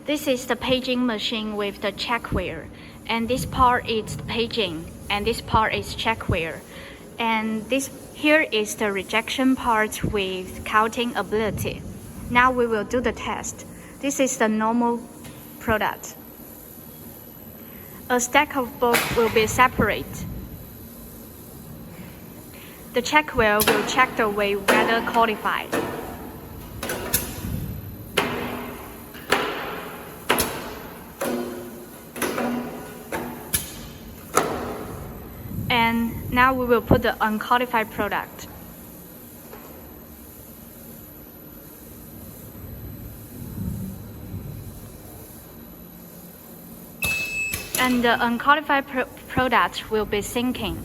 This is the paging machine with the checkware, and this part is the paging, and this part is checkware, and this here is the rejection part with counting ability. Now we will do the test. This is the normal product. A stack of books will be separate. The checkware will check the way whether qualified. And now we will put the unqualified product. And the unqualified product will be sinking.